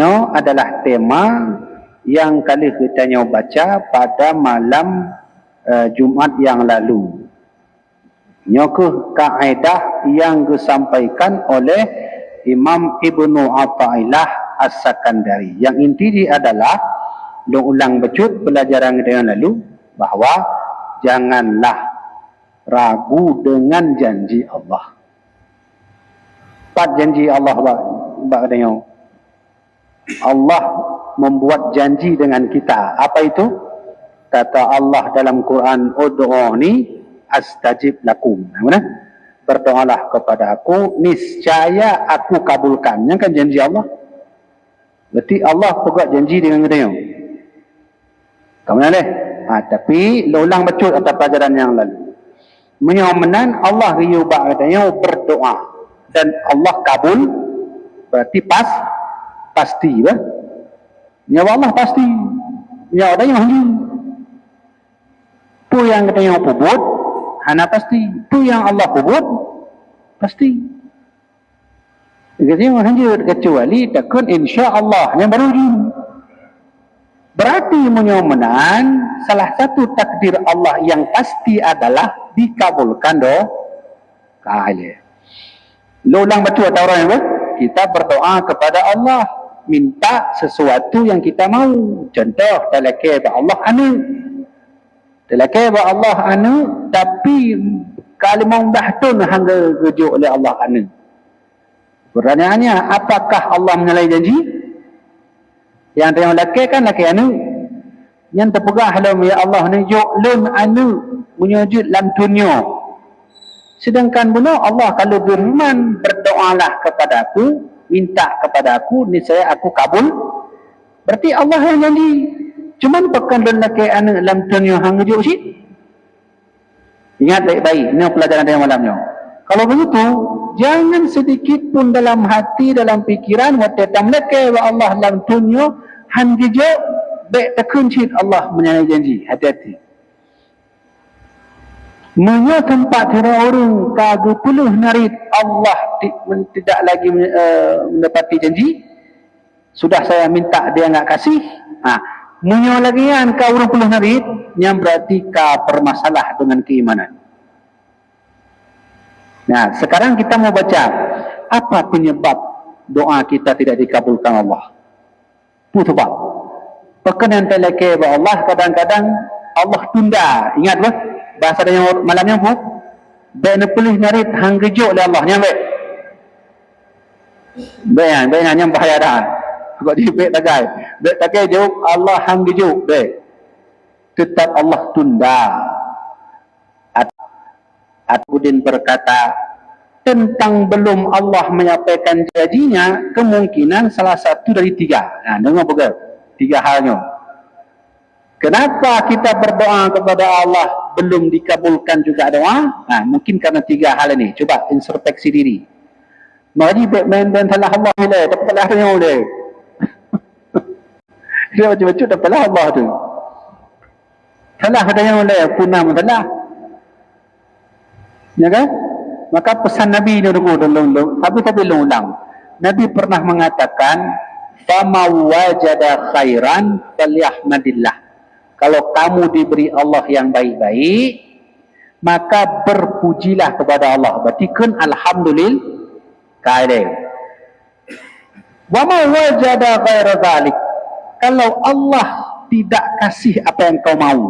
adalah tema yang kali kita baca pada malam Jumaat yang lalu. Nyokuh kaedah yang disampaikan oleh Imam Ibnu Athaillah As-Sakandari. Yang inti dia adalah ulang becut pelajaran yang lalu bahawa janganlah ragu dengan janji Allah. Empat janji Allah Allah membuat janji dengan kita. Apa itu? Kata Allah dalam Quran, ud'uni astajib lakum. Mana? Berdoalah kepada aku, niscaya aku kabulkan. Yang kan janji Allah. Berarti Allah buat janji dengan kita. Kemudian tapi ulang betul atas pelajaran yang lalu. Menyomenan Allah riyubak katanya berdoa dan Allah kabul, berarti pasti bah. Nyawa Allah pasti. Nyawa ada yang hanya. Tu yang katanya pubut, hana pasti. Tu yang Allah pubut, pasti. Katanya hanya kecuali takun insya Allah yang baru ini. Berarti menyomenan salah satu takdir Allah yang pasti adalah dikabulkan doa. Lo ulang betul atau orang yang kita berdoa kepada Allah, minta sesuatu yang kita mau. Contoh, talakai ba Allah anu. Talakai ba Allah anu, tapi kalimah bahtun hangga gejuk oleh Allah anu. Pertanyaannya, apakah Allah menyalahi janji? Yang dia lakai kan lakai anu. Yang terpegah halam ya Allah ni ju'lun anu menyujud lam dunia. Sedangkan benar Allah kalau berfirman, berdoalah kepada aku, minta kepada aku, niscaya aku kabul. Berarti Allah yang janji. Cuman pekan dan lakai anu lam dunia hang ju'ud sih. Ingat baik-baik, ini pelajaran dia malamnya. Kalau begitu, jangan sedikit pun dalam hati, dalam pikiran, waktu tamlakai wa Allah lam dunia hang ju'ud, baik tekun cit Allah menyalahi janji. Hati-hati. Menya tempat orang kagak puluh narid Allah tidak lagi mendapati janji. Sudah saya minta dia enggak kasih. Menya lagi kan kau orang puluh narid yang berarti kau bermasalah dengan keimanan. Nah, sekarang kita mau baca apa penyebab doa kita tidak dikabulkan Allah. Sebab perkenan teleke Allah kadang-kadang Allah tunda. Ingat bah? Bahasa dia malamnya bu, baik pelih narit hang gejuk oleh Allah nyampe. Baik yang bahaya dah. Kau di baik tagai jauh Allah hang gejuk baik. Tetap Allah tunda. At-Udin berkata tentang belum Allah menyampaikan janjinya, kemungkinan salah satu dari tiga. Nah, dengar betul. Tiga halnya. Kenapa kita berdoa kepada Allah belum dikabulkan juga doa? Mungkin karena tiga hal ini. Coba introspeksi diri. Mari main dan salah Allah boleh, tapi salah dia boleh. Dia baca-baca tapi salah Allah tu. Salah katanya boleh, punah salah. Ya kan? Maka pesan Nabi ni tapi ulang. Nabi pernah mengatakan, "Fama wajada khairan falyahmadillah." Kalau kamu diberi Allah yang baik-baik, maka berpujilah kepada Allah. Berarti kan alhamdulillah kaidai. Wa ma wajada ghaira dzalik. Kalau Allah tidak kasih apa yang kau mau,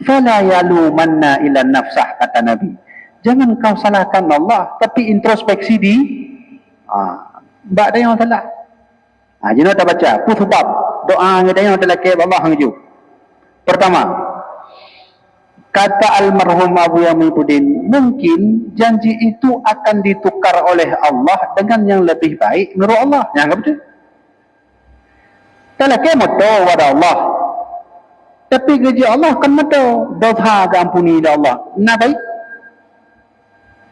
fala yalumanna ila nafsah, kata Nabi. Jangan kau salahkan Allah, tapi introspeksi di mbak dia yang salah. Jangan tak baca. Sebab doa yang adalah ke Allah hangju. Pertama, kata almarhum Abu Yaminuddin, mungkin janji itu akan ditukar oleh Allah dengan yang lebih baik menurut Allah. Yang betul. Kalau kemat kepada Allah, tapi gaji Allah kan mata dosa ampuni Allah. Nah baik.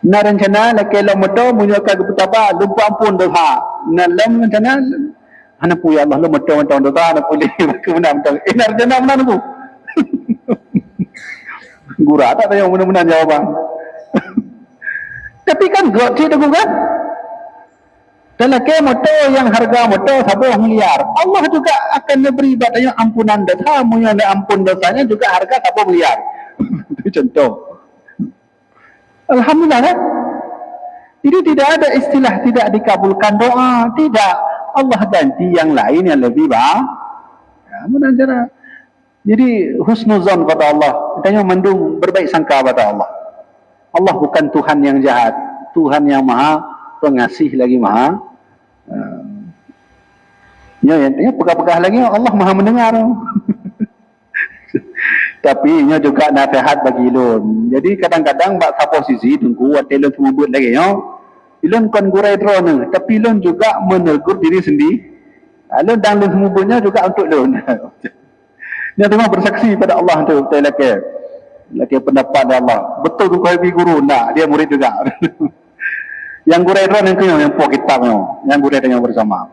Nah rencana laki lo mata munyakan betapa lupa ampun dosa. Nah lam rencana ana pu ya Allah lo mata dosa ana boleh kemenang betul. Ini rencana mana tu? Gura tak tahu benar-benar jawapan. Tapi kan God cerita kan? Teleke motor yang harga motor 10 miliar. Allah juga akan memberi badanya ampunan dosa. Yang ampun dosanya juga harga 10 miliar. Itu contoh. Alhamdulillah kan? Jadi tidak ada istilah tidak dikabulkan doa. Tidak. Allah ganti yang lain yang lebih baik. Ya, mudah-mudahan. Jadi husnuzon pada Allah. Kita mendung berbaik sangka pada Allah. Allah bukan Tuhan yang jahat. Tuhan yang maha pengasih lagi maha. Yang pegah-pegah lagi Allah maha mendengar. Tapi nya juga nasihat bagi ilun. Jadi kadang-kadang bak posisi tunggu wat ilun semubut lagi ilun kon gurai drone tapi ilun juga menegur diri sendiri. Ilun dan ilun semubutnya juga untuk ilun. Dia tengah bersaksi pada Allah tu laki pendapat Allah. Betul tu kau guru nak dia murid juga. Yang gurai drone yang po kitabnya, yang gurai dengan bersama.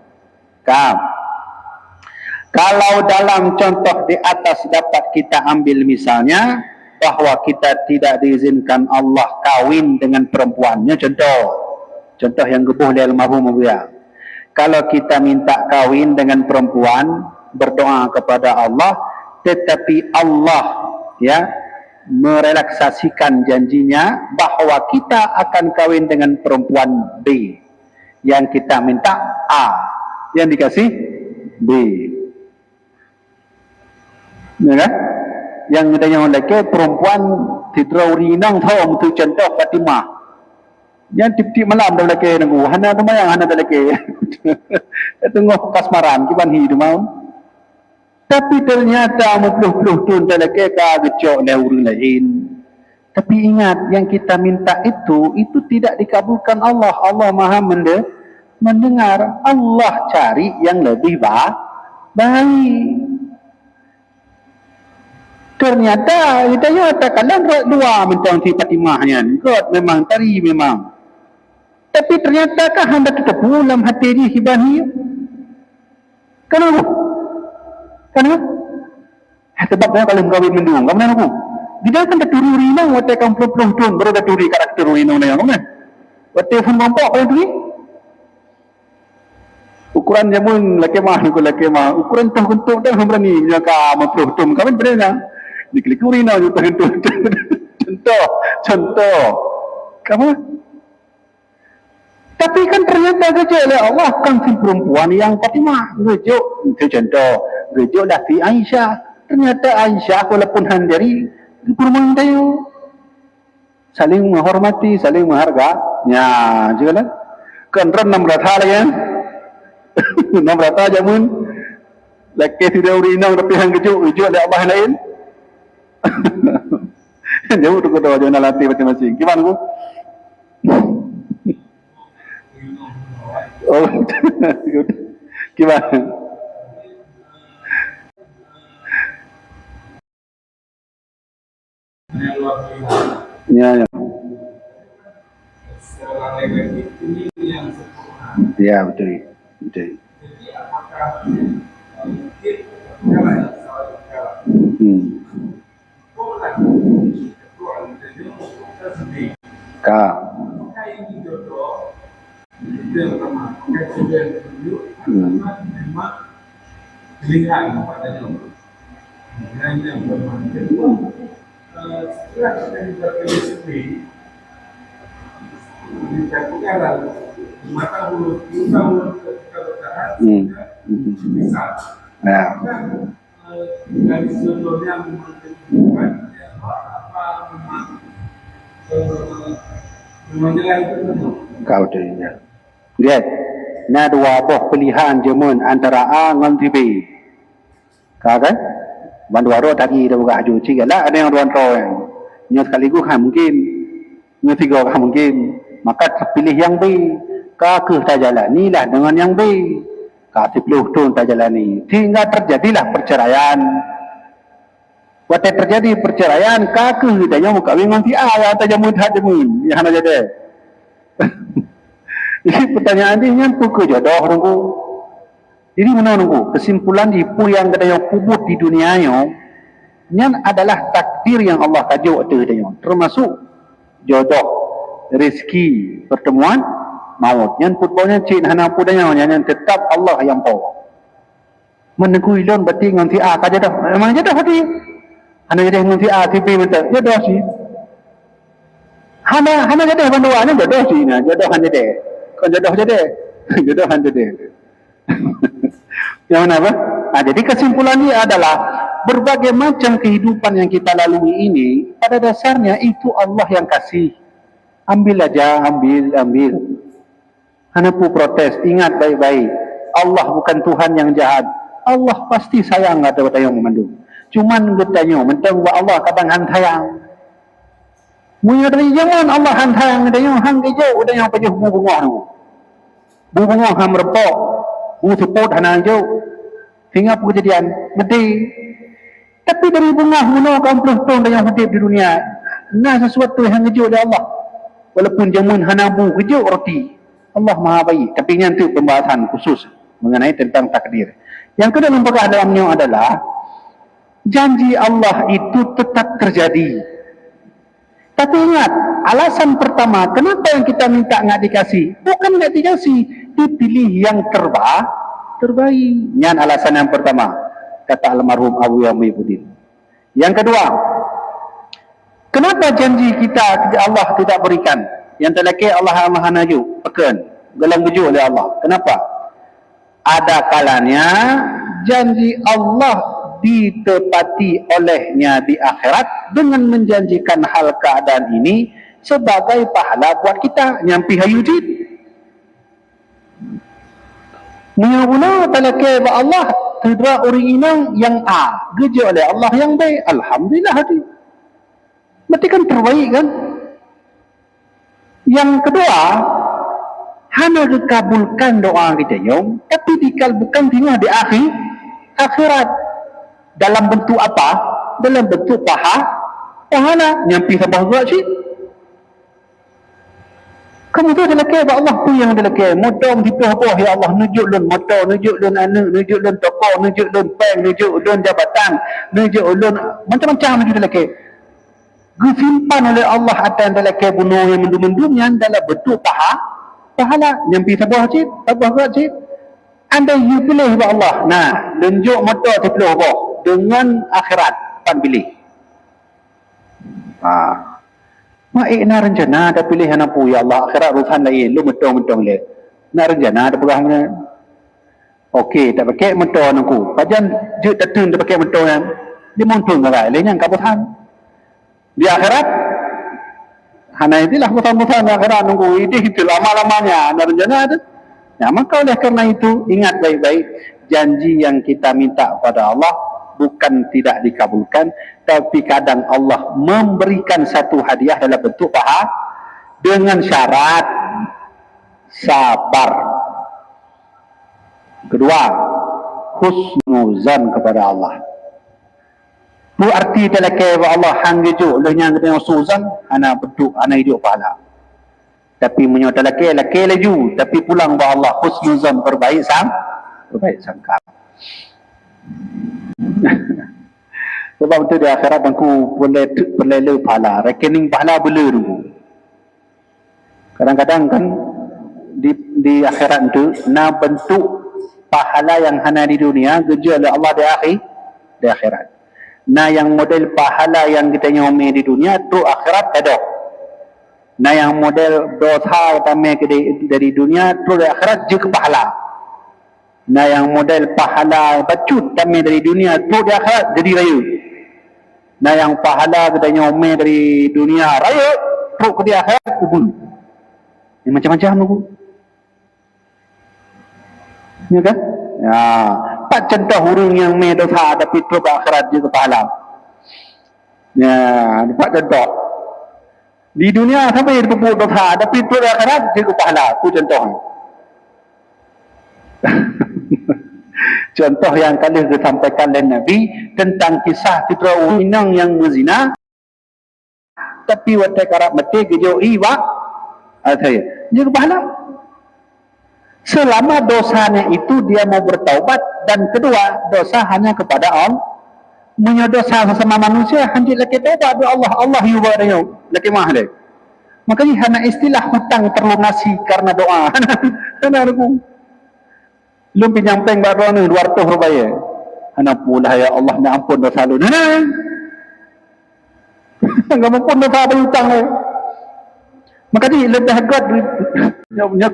Kalau dalam contoh di atas dapat kita ambil misalnya bahwa kita tidak diizinkan Allah kawin dengan perempuannya, contoh yang gebuh dari almarhum ya. Kalau kita minta kawin dengan perempuan, berdoa kepada Allah, tetapi Allah ya merelaksasikan janjinya bahwa kita akan kawin dengan perempuan B, yang kita minta A, yang dikasih B. Ya kan? Yang kita yang lelaki perempuan tidrauri nang thong tu contoh Fatimah. Yang tip-tip malam dah lelaki nanggu. Hana tu mayang hana dah lelaki. Tengok kasmaran kiban hi tu mau. Tapi ternyata mepluh-pluh tu dah lelaki ka gecok le urang lain. Tapi ingat yang kita minta itu tidak dikabulkan Allah. Allah Maha mendengar. Allah cari yang lebih baik. Ternyata kita katakanlah dua mentang si Fatimahnya. God memang tari memang. Tapi ternyata kah anda tetap dalam hati dia hibani? Kenapa? Sebabnya kalau kawin mendung, kamu nak aku? Dia kan terturi rinang, waktu kamu peluk tu, baru terturi karakter rinang yang kamu. Waktu pun mampak kau tu. Ukuran jamun laki mah, ukuran tu untuk dah berani jaka peluk tu, kamu berani. Diklik-klik na juga contoh kamu. Tapi kan ternyata gejok oleh Allah kan si perempuan yang Fatimah gejok itu contoh gejok dah si Aisyah. Ternyata Aisyah walaupun handiri perempuan tayu saling menghormati, saling menghargainya juga lah kan ran 600 lagi 600 jamun laki tidak urinang tapi hang gejok oleh Allah lain. Jauh tu kau jangan latih masing-masing. Gimana ku? Oh, gimana? Ya. Ya betul. Pilihan kepadanya. Dan yang kedua, setelah kita dipilih sendiri, dicakukan mata hulu, usaha hulu ketika bertahan, bisa. Dari sebelumnya menunjukkan apa memang nilai itu. Kau terinya. Lihat, na dua boh pilihan jemun antara A dengan B. Kan? Banduaro tadi dah buka haju ciga lah ada yang ruan roh. Nya sekaligus kan mungkin, nya tiga kan mungkin. Maka pilih yang B. Ka ke tak jalani lah dengan yang B. Ka 10 tahun tak jalani. Sehingga terjadilah perceraian. Waktu terjadi perceraian, ka ke hidayah muka dengan si A yang tak jamun tak jamun. Yang mana jadi? Jadi pertanyaan ini yang pukul jodoh nunggu. Jadi mana nunggu? Kesimpulan ibu yang katanya kubut di dunianya, yang adalah takdir yang Allah kaji waktu katanya. Termasuk jodoh, rezeki, pertemuan maut nyan putbonya cik hana pudanya nyan tetap Allah yang tahu menegui lon berarti nganti a ka dah memang jadah hati hana jadah nganti a ti b mentak jadah si hana jadah bandua ni jadah si na jadah han jadah kan jadah jadah jadah han jadah yang mana apa jadi kesimpulannya adalah berbagai macam kehidupan yang kita lalui ini pada dasarnya itu Allah yang kasih. Ambil aja, ambil. Hana pu protes, ingat baik-baik. Allah bukan Tuhan yang jahat. Allah pasti sayang ada tayang memandu. Cuman bertanya, mentang Allah kadang hantayang. Munya dari jangan Allah hantayang tayang hang kejo udah yang pajah bunga tu. Bunga ham repok. Bu sepot hana jo. Hingga kejadian mati. Tapi dari bunga kan puluh tahun yang hidup di dunia. Nah sesuatu yang kejo oleh Allah. Walaupun jamun hanabu kejo roti. Allah Maha baik. Tapi yang itu pembahasan khusus mengenai tentang takdir. Yang kedua lembaga dalamnya adalah janji Allah itu tetap terjadi. Tapi ingat, alasan pertama kenapa yang kita minta nggak dikasih? Bukan nggak dikasih, dipilih yang terbaik. Yang alasan yang pertama, kata almarhum Abu Yamibudin. Yang kedua, kenapa janji kita Allah tidak berikan? Yang terlekeh Allah Naju, pekan, gelang baju oleh Allah. Kenapa? Ada kalanya janji Allah ditepati olehnya di akhirat dengan menjanjikan hal keadaan ini sebagai pahala buat kita nyampi hayudid. Mula talakay ba Allah tidra orang inang yang A geja oleh Allah yang baik. Alhamdulillah hati. Berarti kan terbaik kan? Yang kedua, hanya dikabulkan doa kita yom, tapi dikabulkan tinggal di akhirat. Dalam bentuk apa? Dalam bentuk pahala. Nyampi sabah buat sih. Kamu tu adalah kaya Allah tu yang adalah kaya. Mudah dipuh-puh ya Allah. Nujuk lun motor, nujuk lun anak, nujuk lun toko, nujuk lun bank, nujuk lun jabatan, nujuk lun macam-macam nujuk adalah kaya. Disimpan oleh Allah atas adalah kaya bunuh yang mendum-mendum yang dalam bentuk pahala. Nyampi sabah sih, sabah buat sih. Anda you pilih ya Allah. Nah, nunjuk motor dipilih apa? Dengan akhirat pan pilih. Na rencana ada pilihan apa ya Allah akhirat urusan lain lu metong-metong le. Na rencana ada pegang mana? Okey, tak pakai motor aku. Pajan je tetun tak pakai motor yang dia montung enggak lain yang kabutan. Di akhirat hana itulah bukan akhirat nunggu itu lama-lamanya na rencana ada. Ya, maka oleh karena itu ingat baik-baik janji yang kita minta kepada Allah bukan tidak dikabulkan, tapi kadang Allah memberikan satu hadiah dalam bentuk pahala dengan syarat sabar. Kedua, husnuzan kepada Allah. Bu arti dalam kaya Allah hanggeju lehnya dengan suzan ana bentuk ana hidup pahala. Tapi menyodal laki laju tapi pulang ba Allah husnuzan berbaik sangka. Sebab itu di akhirat aku boleh le pahala, rekening pahala boleh dulu. Kadang-kadang kan di akhirat itu na bentuk pahala yang hana di dunia geja oleh Allah di akhirat. Na yang model pahala yang kita nyome di dunia tu akhirat ada. Nah yang model dosa utama dari dunia tu dari akhirat juga pahala. Nah yang model pahala bacut utama dari dunia tu dari akhirat jadi raya. Nah yang pahala kita nyome dari dunia raya tu ke di akhirat kubur. Ini macam-macam tu. Ya kan? Ya, tak contoh orang yang me dosa tapi tu ke akhirat juga pahala. Ya, dapat contoh. Di dunia sampai berbuat dosa, tapi di akhirat juga pahala. Itu contoh. Contoh yang kali disampaikan oleh Nabi tentang kisah Fitra Uminang yang berzina, tapi waktu karab mati kejauhi saya juga pahala. Selama dosanya itu dia mau bertaubat, dan kedua dosa hanya kepada Allah. Punya dosa sesama manusia hendak laki taubat Allah yubarayau laki mahal. Makanya hana istilah hutang terlunasi karena doa. Hana aku. Lu pinjampeng baru ni 200 rupiah. Hana pula ya Allah nak ampun dosa lu. Hana. Enggak ampun dosa berhutang lu. Makanya lebih agak nya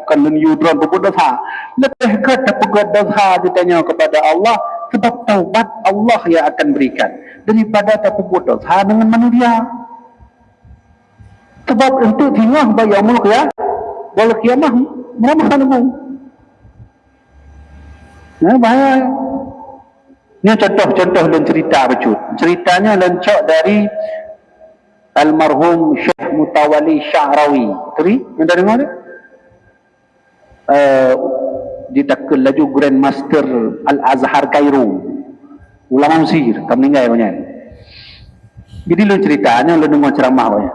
kan menyudron berbuat dosa. Lebih agak berbuat dosa ditanya kepada Allah sebab taubat Allah yang akan berikan daripada berbuat dosa dengan manusia. Sebab untuk tinggal bayamul ya, wal kiamah meramah nunggu. Nah, bahaya. Ini contoh-contoh dan cerita becut. Ceritanya lencok dari almarhum Syekh Mutawali Sya'rawi. Teri, anda dengar ni? Ditakul laju Grandmaster Al-Azhar Cairo. Ulama Mesir, tak meninggal punya. Jadi lu ceritanya lu dengar ceramah punya.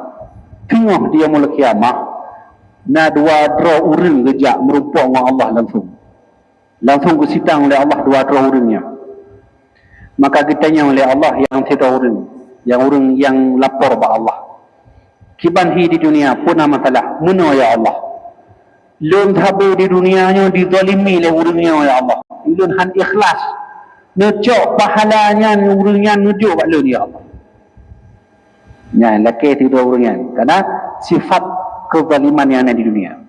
Tengok dia mula kiamah na dua draw urang gejak merupa dengan Allah langsung kesitang oleh Allah dua draw urangnya. Maka ditanya oleh Allah yang tidak urang yang lapor kepada Allah, kiban hi di dunia pun masalah mana ya Allah, lun thabe di dunianya dizalimi oleh urangnya ya Allah, lun han ikhlas necok pahalanya urangnya nujuk kat lun ya Allah. Ya, laki tidak urangnya karena sifat kezaliman yang ada di dunia.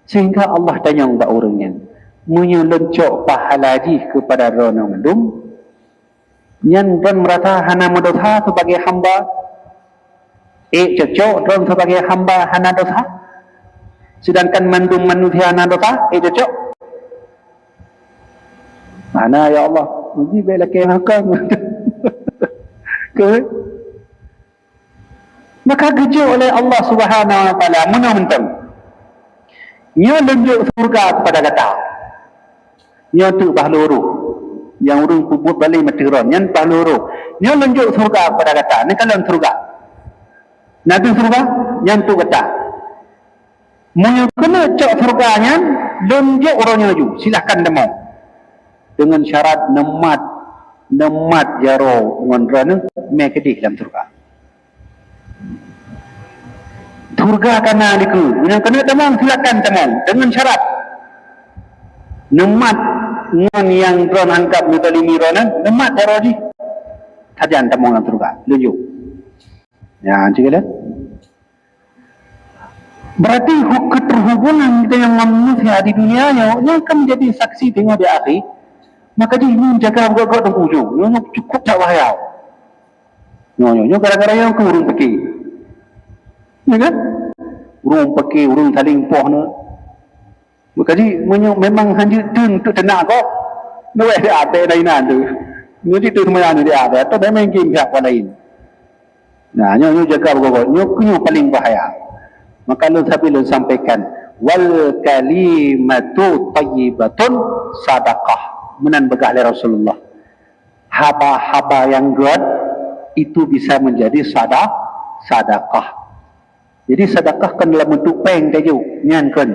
Sehingga Allah tanya kepada orangnya, menyelencok pahala di kepada rona mandum, yang dan merata hana dosa sebagai hamba, cocok ron sebagai hamba hana dosa, sedangkan mandum manusia hana dosa, cocok. Mana ya Allah, mesti bela kehakam. Ke? Maka gejuk oleh Allah Subhanahu Wa Taala menang-menang. Nya lenjuk surga kepada kata. Nya tu bahluru. Yang urung kubut balik matiron. Yang bahluru. Nya lenjuk surga kepada kata. Ni kalau surga. Nabi surga yang tu kata. Mu kena cok surganya lenjuk orangnya laju. Silakan demo. Dengan syarat nemat jaro ngondrana me kedih dalam surga. Surga kana diku yang kena temang silakan temang dengan syarat nemat ngon yang dron angkap mutalimi ronan nemat darodi sajan temang dalam surga lunjuk ya cikgu berarti keterhubungan dengan manusia di dunia yang akan menjadi saksi tengok di akhir. Maka dia jaga bergerak dan ujung yang cukup tak bahaya nyo gara-gara yang kurung pergi. Ya kan? Urung pakai, urung saling poh na. Jadi memang hanya tun tu tenak kok. Nuai dia ada lainan tu. Nyo tu semua anu dia ada atau memang game pihak lain. Nah, nyo jaga bergerak. Nyo paling bahaya. Maka lu sampaikan wal kalimatu thayyibatun sadaqah. Menan begah oleh Rasulullah. Haba-haba yang good itu bisa menjadi sadaqah. Jadi sedekah kan dalam bentuk peng kayu, nyan kan.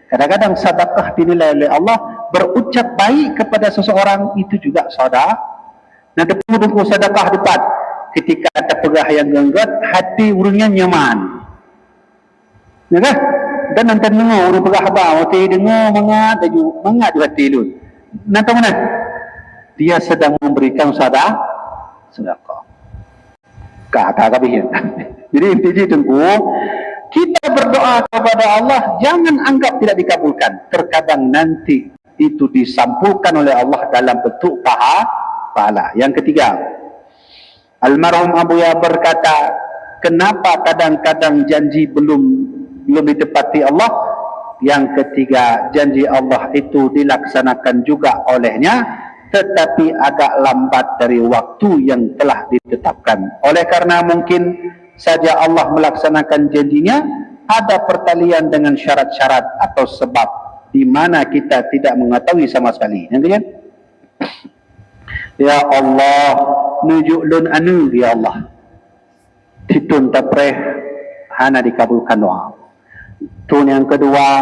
Kadang-kadang sedekah dinilai oleh Allah berucap baik kepada seseorang itu juga sedekah. Nah, depu sedekah depan ketika ada pegah yang genggat, hati urangnya nyaman. Ya kan? Dan nanti dengar urang pegah apa, hati dengar mangat ju hati lu. Nanti mana? Dia sedang memberikan sedekah. Kata bihin. Jadi intinya tunggu kita berdoa kepada Allah jangan anggap tidak dikabulkan. Terkadang nanti itu disampulkan oleh Allah dalam bentuk pahala. Yang ketiga, almarhum Abu Ya berkata, kenapa kadang-kadang janji belum ditepati Allah? Yang ketiga, janji Allah itu dilaksanakan juga olehnya, tetapi agak lambat dari waktu yang telah ditetapkan. Oleh karena mungkin saja Allah melaksanakan janjinya, ada pertalian dengan syarat-syarat atau sebab di mana kita tidak mengetahui sama sekali. Yang ketiga, ya Allah, nujuk lun anu ya Allah. Titun tapreh hana dikabulkan doa. Tun yang kedua,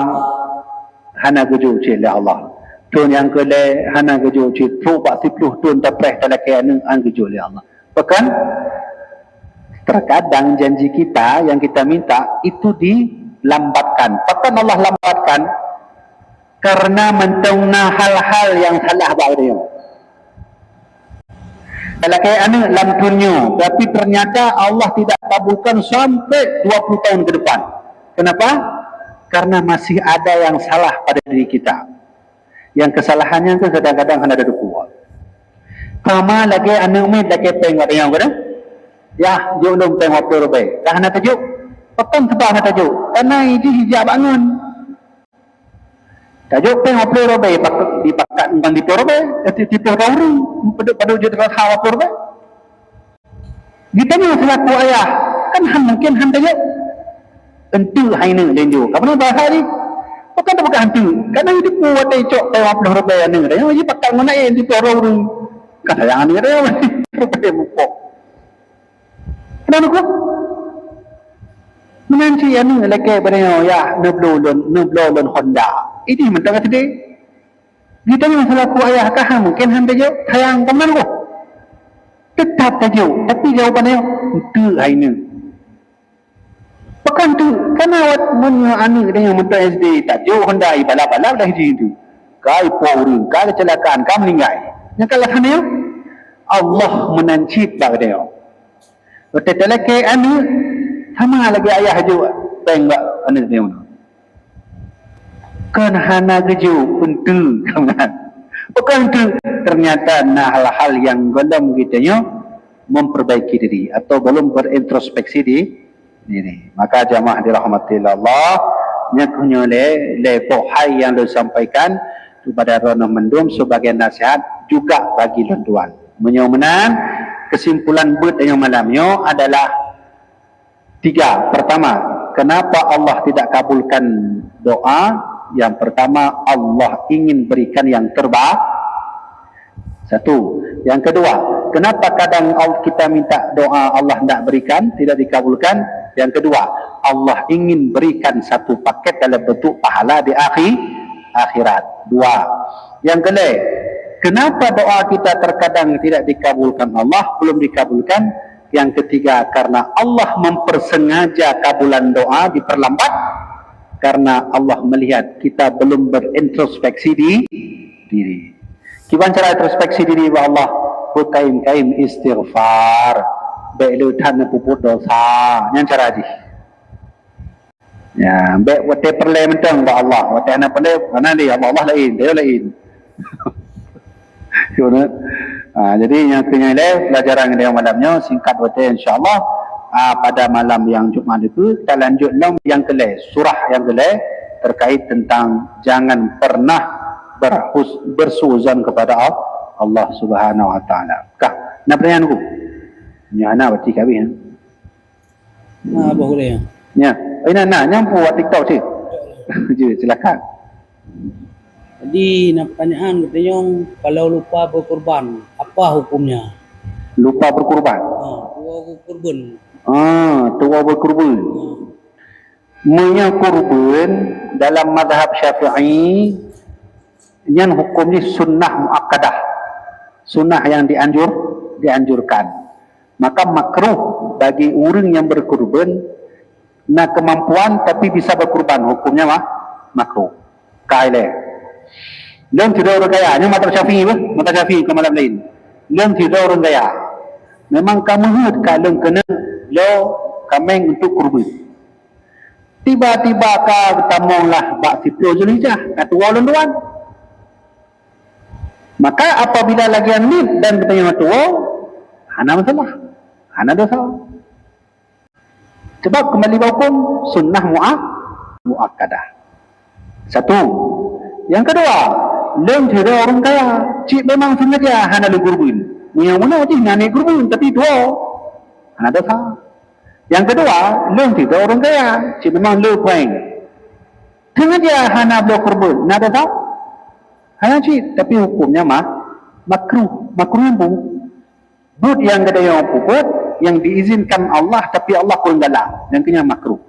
hana gujuk ya Allah. Tun yang kedua, hana gujuk tu 40 tun tapreh talakai anu an gujuk ya Allah. Bahkan Terkadang janji kita yang kita minta itu dilambatkan. Bahkan Allah lambatkan karena mentungna hal-hal yang salah buat dia. Kalau kayak anak dalam dunia, tapi ternyata Allah tidak kabulkan sampai 20 tahun ke depan. Kenapa? Karena masih ada yang salah pada diri kita. Yang kesalahannya itu kadang-kadang ada dua. Sama lagi anak umid lagi pengen ada yang mana? Ya, jom dong tengok apa lebih. Dah nak tajuk. Petang sebab nak tajuk. Karena ini hijab bangun. Tajuk tengok apa lebih. Dipakat tentang tipu lebih. Tipu orang. Pada wujud rasa apa lebih. Kita ni selaku ayah. Kan mungkin tajuk. Entu haina lenju. Kapan bahasa ni? Bukan tak bukan hantu. Karena itu buat tecok tengok apa lebih anak. Yang ini pakat mana tipu orang. Kan yang ni dia. Rupanya mupok. Kenapa? Menanti anu lagi pada ya neblon Honda. Ini mentang tadi. Kita ni masalah ku ayah kah mungkin hamba je sayang teman ku. Tetap tajuk, tapi jawapannya itu haina. Bukan tu, karena awak punya anu dengan mentang SD tajuk Honda balap-balap dah itu. Kai pouring, kai kecelakaan, kai meninggal. Yang kalau sana Allah menancip dah dia. Betul lagi anu sama lagi ayah juga tengok anu dia. Kan hana geju untuk kawan. Bukan tu ternyata nah hal-hal yang belum kitanya memperbaiki diri atau belum berintrospeksi diri. Maka jamaah dirahmati Allah, nyakunya le pohai yang disampaikan kepada Rono Mendum sebagai nasihat juga bagi lenduan. Menyomenan kesimpulan buat yang malamnya adalah 3. Pertama, kenapa Allah tidak kabulkan doa? Yang pertama, Allah ingin berikan yang terbaik. 1. Yang kedua, kenapa kadang kita minta doa Allah tidak berikan, tidak dikabulkan? Yang kedua, Allah ingin berikan satu paket dalam bentuk pahala di akhirat. 2. Yang kedua, kenapa doa kita terkadang tidak dikabulkan Allah, belum dikabulkan? Yang ketiga, karena Allah mempersengaja kabulan doa diperlambat karena Allah melihat kita belum berintrospeksi diri. Gimana cara introspeksi diri wa Allah? Berkaim-kaim istighfar, belutan puput dosa. Yang cara di. Ya, baik wate perle mentang wa Allah, wate anak perle mana dia Allah lain, dia lain. Jadi yang kenyai pelajaran yang malamnya singkat wate insya-Allah. Pada malam yang Jumaat itu kita lanjut yang kelai, surah yang kelai terkait tentang jangan pernah bersuuzon kepada Allah Subhanahu wa taala. Kah, nak pertanyaan aku? Ya ana baca kami. Apa boleh? Ya, nak nyampu buat TikTok sih. Je, silakan. Jadi nak pertanyaan katanya kalau lupa berkorban, apa hukumnya? Lupa berkorban. Kurban. Tua berkorban. Munya korban dalam mazhab Syafi'i yang hukumnya sunnah muakkadah. Sunnah yang dianjurkan. Maka makruh bagi orang yang berkorban nak kemampuan tapi bisa berkorban, hukumnya makruh. Kaile. Lem tidak orang kaya, ini mata Syafi'i ke malam lain. Lem tidak orang kaya. Memang kamu hut kalau kena lo kameng untuk kurban. Tiba-tiba ka tamonglah bak 10 Zulhijjah kata walon duan. Maka apabila lagi ni dan bertanya tua, hana masalah. Hana dosa. Sebab kembali hukum sunnah muakkadah. 1. Yang kedua, lem tidak orang kaya. Cik memang sengaja hana lu kurban. Yang mana cik nani kurban tapi dua. Hana dosa. Yang kedua, lem tidak orang kaya. Cik memang lu poin. Sengaja hana lu kurban. Hana dosa. Hana cik tapi hukumnya makruh. Makruh pun. But yang ada yang puput yang diizinkan Allah tapi Allah pun galak. Yang kena makruh.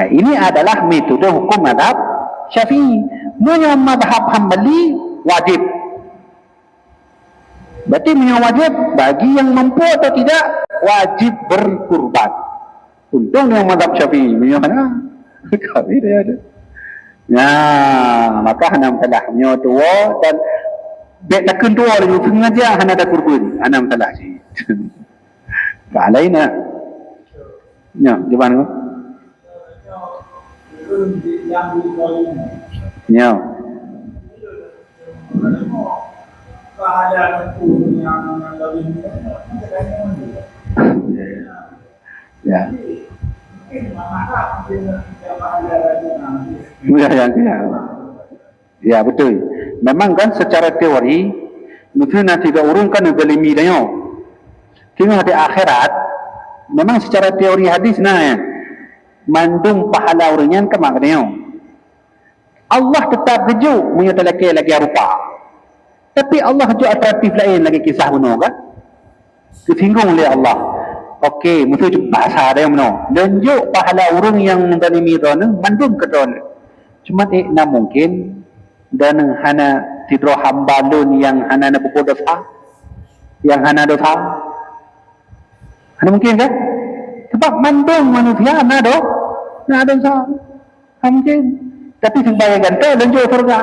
Ini adalah metode hukum mazhab Syafi'i. Punya mazhab Hambali wajib. Berarti punya wajib bagi yang mampu atau tidak wajib berkurban. Untung yang mazhab Syafi'i punya mana? Kami dia ada. Nah, maka hanam telah punya tua dan bet takkan tua lagi sengaja hana ada kurban. Hanam telah sih. Tak lain nak. Ya, di mana? Ya. Ya. Ya betul. Memang kan secara teori mungkin nanti tidak urungkan belimi dia. Tengok di akhirat memang secara teori hadis nah mandung pahala orangnya ke maknanya. Allah tetap sejuk punya telaki lagi rupa. Tapi Allah juga atraktif lain lagi kisah benar kan? Kesinggung oleh Allah. Okey, mesti bahasa dia benar. Tunjuk pahala orang yang mendalimi dana mandung ke dana. Cuma nak mungkin dan hana tidro hambalun yang hana nak buku dosa, yang hana dosa. Hana mungkin kan? Sebab mandung manusia hana dosa. Mungkin. Tapi sembahyang tu lanjut surga.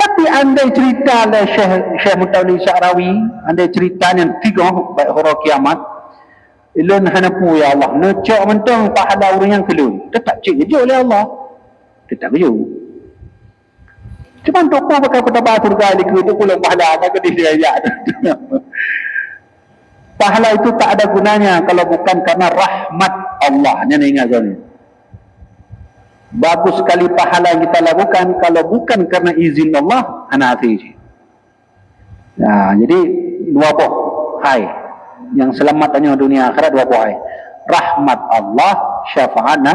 Tapi andai cerita lah Syekh Mutawalli Sya'rawi, andai ceritanya tiga huruf kiamat, ilun hanapu ya Allah, necok mentong pahala orang yang kelun. Tetap cik je oleh Allah. Tetap je. Cuma toko pakai petapa surga liku itu pulang pahala apa ke dia ya. Pahala itu tak ada gunanya kalau bukan karena rahmat Allah. Nya ingat kan. Bagus sekali pahala yang kita lakukan kalau bukan karena izin Allah anafi. Nah, jadi dua poh hai yang selamatnya dunia akhirat dua poh hai. Rahmat Allah, syafaatna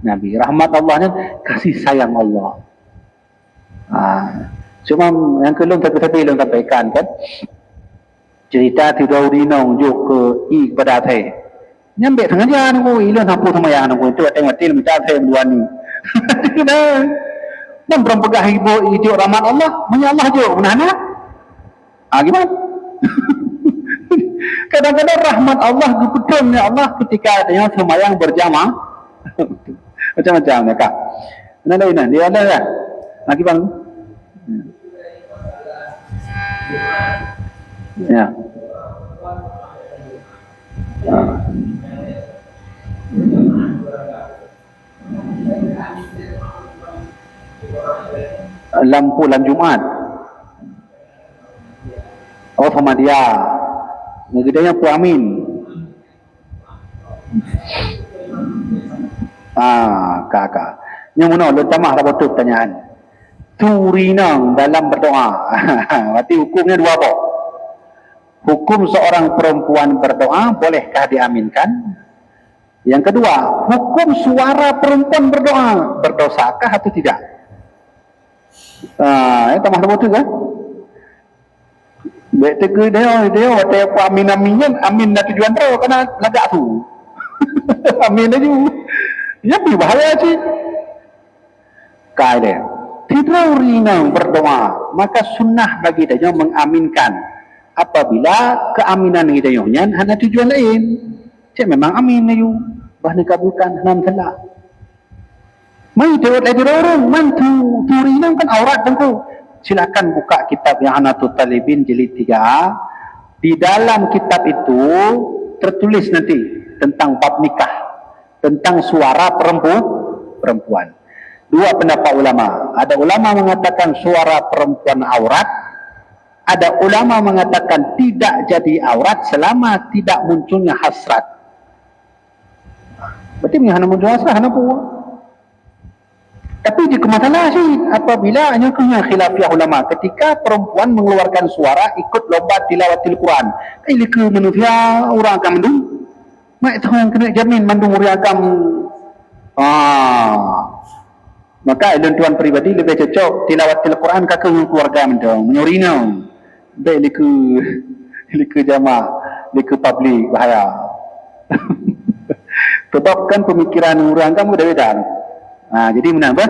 Nabi. Rahmat Allah ni kasih sayang Allah. Cuma yang kelung tapi belum sampaikan kan. Cerita tidak dinong juk ke kepada saya. Nyampe sengaja nunggu ilan hampu sama yang nunggu itu tengok til minta saya dua ni. Kita dan berpegang hidup rahmat Allah, punya Allah je mana? Gimana? Kadang-kadang rahmat Allah guputnya Allah ketika adanya sembahyang berjamaah. Macam-macam mereka. Mana lain dia ada tak? Lagi bang. Ya. Lampu lam Jumat. Oh sama dia. Negedanya Pu Amin. Kakak. Yang mana lu tamah apa tu pertanyaan. Turinang dalam berdoa. Berarti hukumnya dua apa? Hukum seorang perempuan berdoa bolehkah diaminkan? Yang kedua, hukum suara perempuan berdoa berdosakah atau tidak? Tamah apa tu kan? Baik tega dia waktu amin amin dah tujuan tu kena lagak tu. Amin aja. Ya bahaya sih. Kaya tidak rinang berdoa, maka sunnah bagi dia mengaminkan. Apabila keaminan kita nyonya hanya tujuan lain. Cik memang amin ayu. Bah dikabulkan enam salah. Mai tewat lagi orang mantu turinang kan aurat tentu. Silakan buka kitab yang Anatul Talibin jilid 3. Di dalam kitab itu tertulis nanti tentang bab nikah, tentang suara perempuan. Dua pendapat ulama. Ada ulama mengatakan suara perempuan aurat. Ada ulama mengatakan tidak jadi aurat selama tidak munculnya hasrat. Berarti hanya muncul hasrat, hanya puas. Tapi jika masalah sih, apabila hanya khilafiyah ulama, ketika perempuan mengeluarkan suara ikut lomba tilawatil Quran, ini ke manusia orang akan mendung. Mak itu yang kena jamin mandung orang akan. Maka tuan pribadi lebih cocok tilawatil Quran kakak keluarga mendung, menyorina. Baik liku jamaah, liku publik bahaya. Sebab kan pemikiran orang kamu beda-beda. Jadi menambah,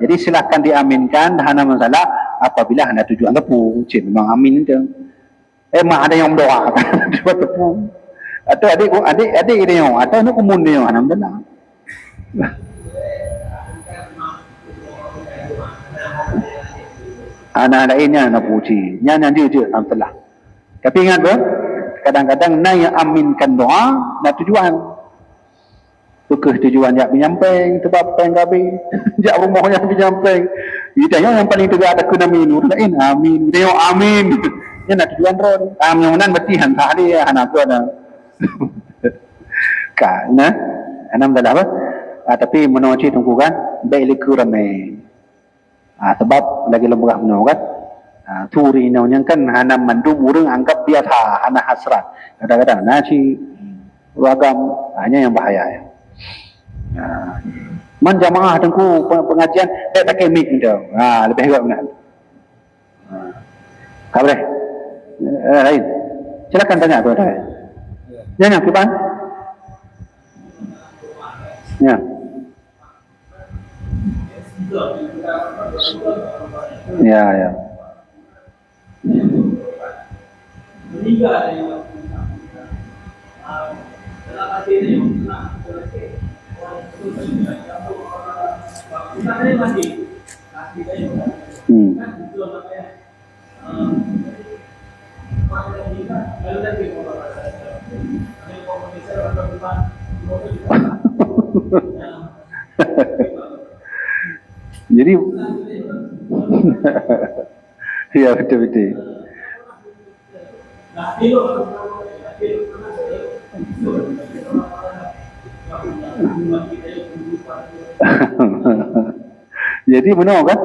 jadi silakan diaminkan, hana masalah apabila hana tujuan lepu, memang amin itu. mak ada yang berdoa kan dua tepung atau adik dia yang atau nak kumun dia yang alhamdulillah anak lainnya nak puji nyanyi dia alhamdulillah tapi ingat ber kadang-kadang nak yang aminkan doa nak tujuan tukar tujuan jak penyamping sebab peng gabi jak rumahnya penyamping dia yang paling tegak ada kena minu lain amin dia amin dia nak tujuan ron yang menan berarti hantar dia anak tu ada kan nah anam dah apa tapi menoci tunggu kan baik liku ramai sebab lagi lembah menau kan turi nau yang kan hanam mandum urang anggap biasa anak hasrat kadang-kadang nasi ragam hanya yang bahaya ya man jamaah tengku pengajian tak pakai mic tu lebih hebat benar kau boleh lain silakan tanya tu ada jangan kipan ya ya jadi ya betul-betul jadi benar kan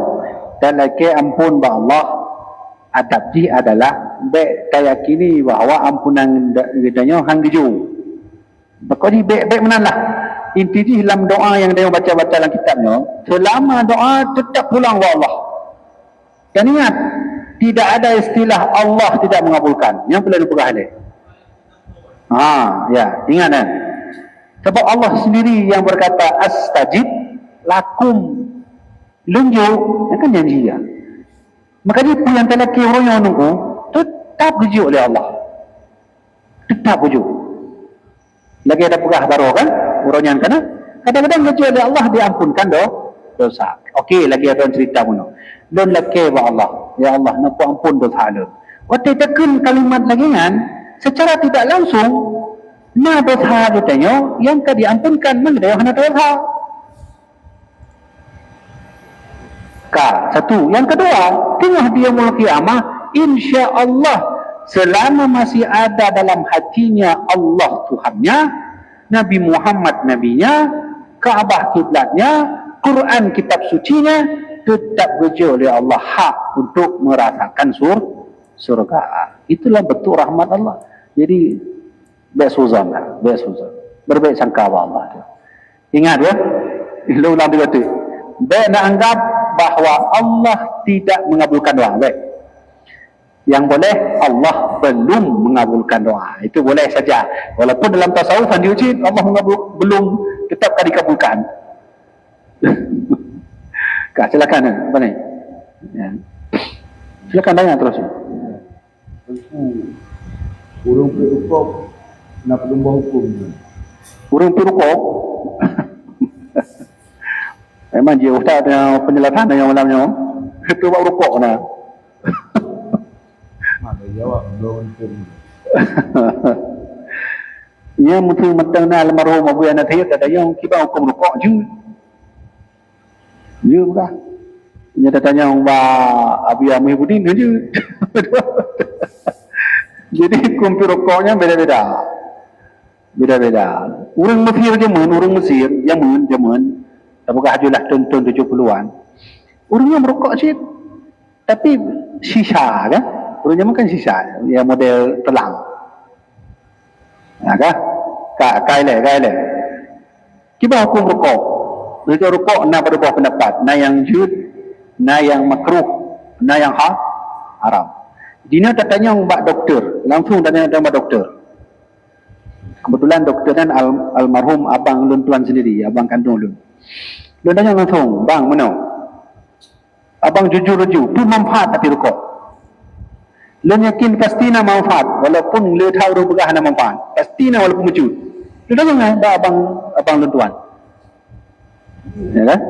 dan lagi ampun ba Allah adabji adalah baik kayakini bahawa ampunan gedanya hang diju bakoni baik menalah inti dalam doa yang dia baca-baca dalam kitabnya selama doa tetap pulang wa Allah dan ingat tidak ada istilah Allah tidak mengabulkan yang perlu diperhatikan ya ingat kan sebab Allah sendiri yang berkata astajib lakum lunjuk kan janji dia makanya pun yang telaki orang yang nunggu tetap rujuk oleh Allah tetap rujuk lagi ada pegah baru kan orang yang kena kadang-kadang rujuk oleh Allah diampunkan dosa okey lagi ada cerita pun don laki wa Allah ya Allah nak ampun dosa lu waktu tekan kalimat lagi kan secara tidak langsung na dosa katanya yang ka diampunkan mengenai hana dosa satu yang kedua tengah dia mulai kiamah insya-Allah selama masih ada dalam hatinya Allah Tuhannya Nabi Muhammad nabinya Kaabah kiblatnya Quran kitab sucinya tetap bejo oleh Allah hak untuk merasakan surga itulah betul rahmat Allah jadi bersuzan berbaik sangka Allah ingat ya ulang dia tu baik nak anggap bahawa Allah tidak mengabulkan doa baik yang boleh Allah belum mengabulkan doa itu boleh saja walaupun dalam tasawuf yang diuji Allah belum tetap dikabulkan silakan apa ni ya. Silakan tanya terus urung perukok nak berubah hukum urung perukok memang dia ustaz ada penjelasan yang malamnya itu buat rokok nah ada jawab belum hukum ia mungkin mentang almarhum Abu Yana Tayyib ada yang kibar hukum rokok je bukan dia tanya Mbak Abi Amir Budin je jadi hukum rokoknya beda-beda orang Mesir orang Mesir Yaman apakah hajulah tahun 70-an orang yang merokok sih tapi sisa kan orang Yaman kan sisa yang model telang kaile kibar hukum rokok mereka rokok nak berubah pendapat na yang jud na yang makruh na yang haram dina tak tanya mbak doktor langsung tanya mbak doktor kebetulan doktor kan almarhum abang lun tuan sendiri abang kandung lun tanya langsung bang mana abang jujur tu manfaat tapi rokok Lu yakin pasti na manfaat walaupun lu tahu lu begah na manfaat. Pasti na walaupun mujud. Lu dah jangan abang lu tuan. Ya kan?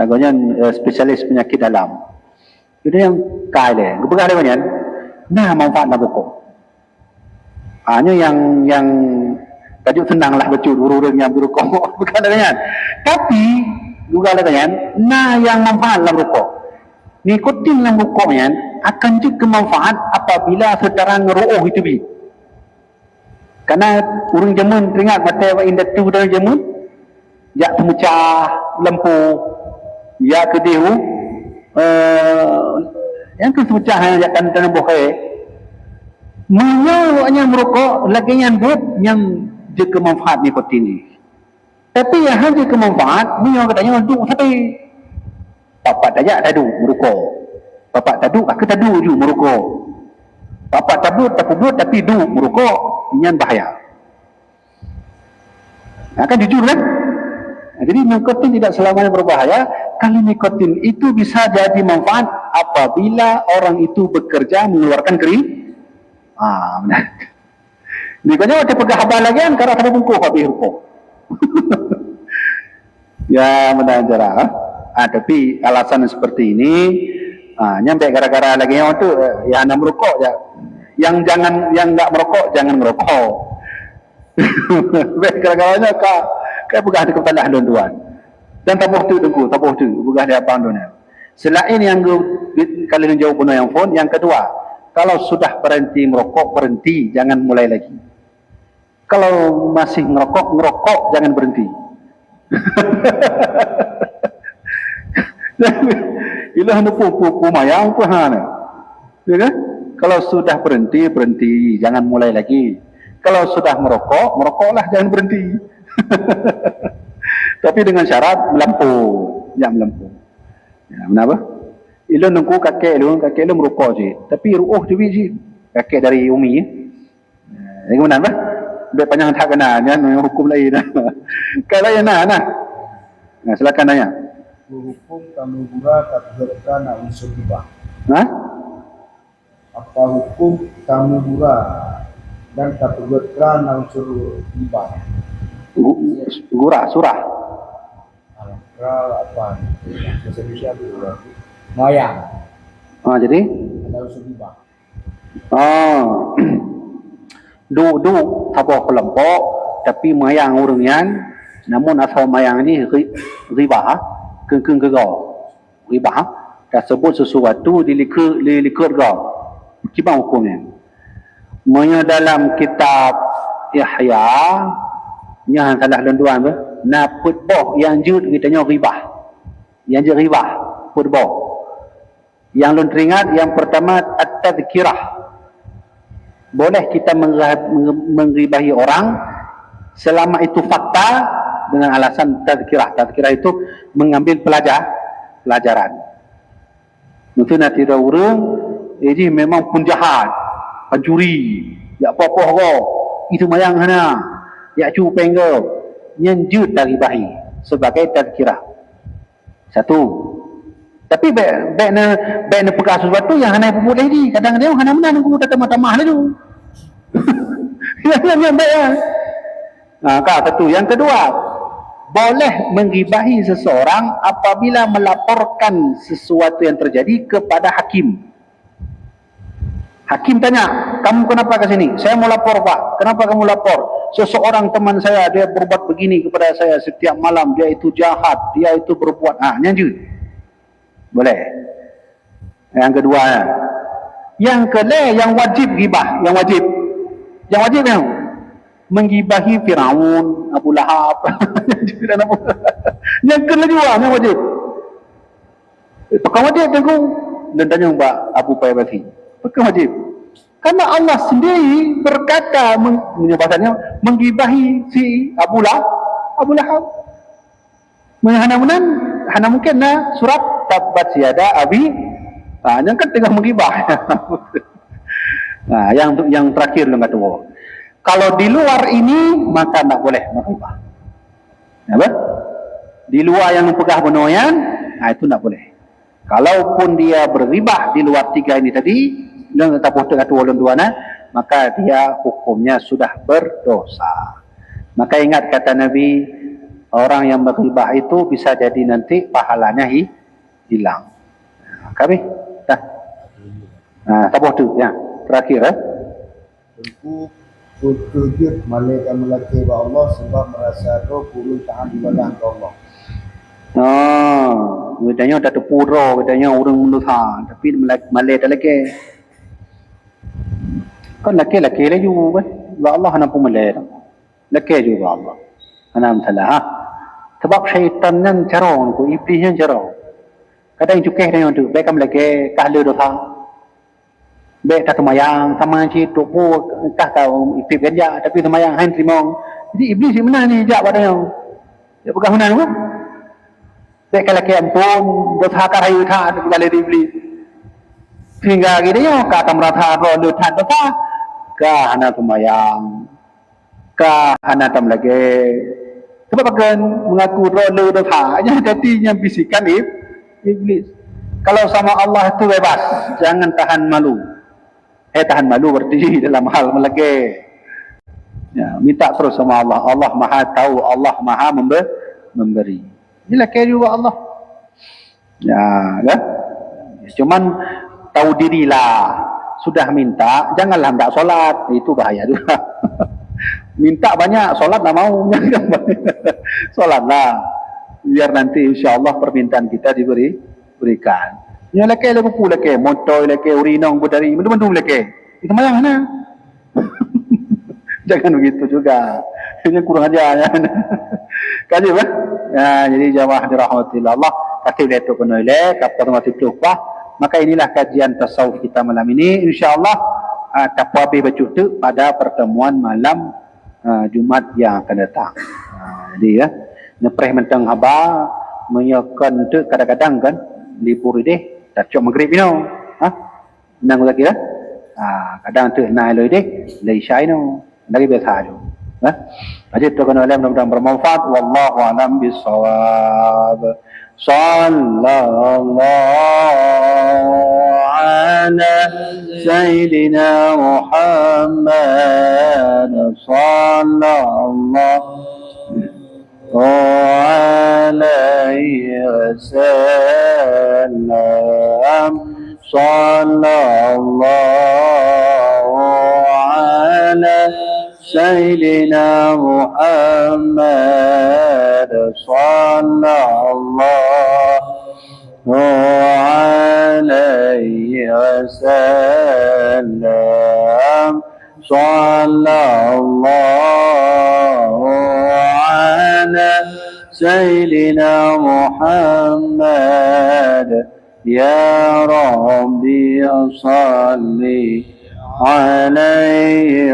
Agaknya spesialis penyakit dalam. Itu yang kaya. Lu begah dia banyak. Nah manfaat na pokok. Hanya yang tajuk senanglah becut urut-urut yang berukok. Bukan ada kan? Tapi juga ada kan? Nah yang manfaat lah berukok. Nikotin dalam rokoknya akan juga manfaat apabila secara ngeru'uh itu bi. Karena orang jamun teringat mata wa inda tu dalam jamun ya pemecah lampu ya kedehu yang kepecah yang akan dalam bukai menyawanya merokok lagi yang buat yang juga manfaat nikotin ni. Tapi yang hanya kemanfaat menyawak katanya untuk sampai bapak tajak tadu merokok. Bapak tadu aku tadu ju merokok. Bapak tabut tapi du merokok yang bahaya. Akan jujur kan? Jadi nikotin tidak selamanya berbahaya. Kalau nikotin itu bisa jadi manfaat apabila orang itu bekerja mengeluarkan kering. Benar. Nikotinnya waktu pegah habal lagi kan karena ada bungkuh habis rokok. Ya benar jarah. Tapi alasan seperti ini nyampe gara-gara lagi yang itu ya anda merokok ya. Yang enggak merokok jangan merokok. Gara-garanya kayak begah di kepada tuan. Dan tabuh tu begah dia apa dunia. Selain yang kalian jawab punya yang phone, yang kedua, kalau sudah berhenti merokok berhenti, jangan mulai lagi. Kalau masih ngerokok jangan berhenti. Ilah nupu mayang puhana. Ya kan? Kalau sudah berhenti, jangan mulai lagi. Kalau sudah merokoklah jangan berhenti. Tapi dengan syarat melampau, jangan melampau. Ya, kenapa? Ilah nunggu kakek lu merokok je. Tapi ruuh tu biji kakek dari umi. Ya, gimana bah? Biar panjang tak kena, jangan hukum lain. Kalau yang nah, silakan nanya. Hukum tamu gura tak berkena unsur riba. Apa hukum tamu gura dan tak berkena unsur riba? Gura, surah. Apa? Bahasa Indonesia itu mayang. Jadi? Ada unsur riba. Du tabah kelompok tapi mayang orangnya, namun asal mayang ni riba. Keng kegau riba tersebut sesuatu dilikut kau gimana hukumnya Manya dalam kitab Yahya yang salah tuan na putboh yang jud kitanya riba yang jud riba putboh yang lun teringat yang pertama at-tadhkirah boleh kita mengribahi orang selama itu fakta dengan alasan tadhkirah itu mengambil pelajaran. Mungkin nanti ada orang ini memang penjahat, pencuri, ya apa-apa kau. Itu mayang hana, ya cu penggo, nyenjut dari bahi sebagai tadhkirah. Satu. Tapi baik na pegang sesuatu yang hana boleh di. Kadang-kadang hana mana aku tamah-tamah lah tu. Yang baik ah. Satu. Yang kedua, boleh menggibahi seseorang apabila melaporkan sesuatu yang terjadi kepada hakim. Hakim tanya, kamu kenapa ke sini? Saya mau lapor pak. Kenapa kamu lapor? Seseorang teman saya, dia berbuat begini kepada saya setiap malam. Dia itu jahat, dia itu berbuat. Nyanjut. Boleh. Yang kedua. Yang kedua, yang wajib gibah. Yang wajib yang menggibahi Firaun, Abu Lahab. Yang kedua juga yang wajib. Pekan wajib tengok dan tanya Mbak Abu Paybasi. Pekan wajib. Karena Allah sendiri berkata menyebabkannya menggibahi si Abu Lahab. Hana mungkin surat tabat siada abi. Yang kan tengah menggibah. Yang terakhir yang kata kalau di luar ini maka tak boleh menggibah. Apa? Di luar yang pegah benoyan, itu tak boleh. Kalaupun dia berghibah di luar tiga ini tadi, dan tak putus kata ulun dua maka dia hukumnya sudah berdosa. Maka ingat kata Nabi, orang yang berghibah itu bisa jadi nanti pahalanya hilang. Kami dah. Tak putus ya. Terakhir Tentu terkejut malaikat melaki Allah sebab merasa roh purun tahan ibadah ke Allah. Katanya dah terpura, katanya orang menuha, tapi malai tak lagi. Kan laki-laki lah juga kan. Allah nampu malai. Laki juga Allah. Anam salah. Sebab syaitan yang carong, iblis yang carong. Kadang cukeh dia tu, baik kam lagi kahlu dosa. Baik tak semayang, sama cik tok pu kah tahu iblis kerja, tapi semayang han trimong. Jadi iblis yang mana ni jak pada yang. Dia pegang mana tu? Baik kalau ke ampun dosa karayu tha balik iblis. Sehingga gitu ya kata merata roh lutan dosa ka hana semayang. Ka hana tam lagi. Sebab akan mengaku roh dosa hanya hatinya bisikan iblis. Kalau sama Allah itu bebas, jangan tahan malu. Tahan malu berarti dalam hal melagi. Ya, minta terus sama Allah. Allah Maha tahu, Allah Maha memberi. Inilah kaya juga Allah. Ya, kan? Cuman tahu dirilah. Sudah minta, janganlah hendak solat. Itu bahaya juga. Minta banyak, solat tak mau. Solatlah. Biar nanti insyaAllah permintaan kita diberikan. Ya laki lah buku laki. Motoy laki, urinong, budari. Mendung-mendung laki. Itu mayang mana? Jangan begitu juga. Ini kurang ajar. Kaji bah. Ya, jadi jamaah dirahmatillah Allah. Kasih lihat tu penuh ilek. Kapal masih lupa. Maka inilah kajian tasawuf kita malam ini. InsyaAllah dapat habis baca tu pada pertemuan malam Jumat yang akan datang. Jadi ya. Nepreh mentang haba. Menyakan tu kadang-kadang kan. Libur ini. Tak cuma maghrib ini. Nang lagi lah. Kadang tu naik lagi deh. Lagi syai no. Lagi biasa tu. Ajit tu kan oleh mudah-mudahan bermanfaat. Wallahu a'lam bissawab. Sallallahu ala sayyidina Muhammad. Sallallahu alaihi wasallam. Sallallahu ala سيدنا محمد صلى الله عليه وسلم صلى الله على سيدنا محمد يا ربي صل عليه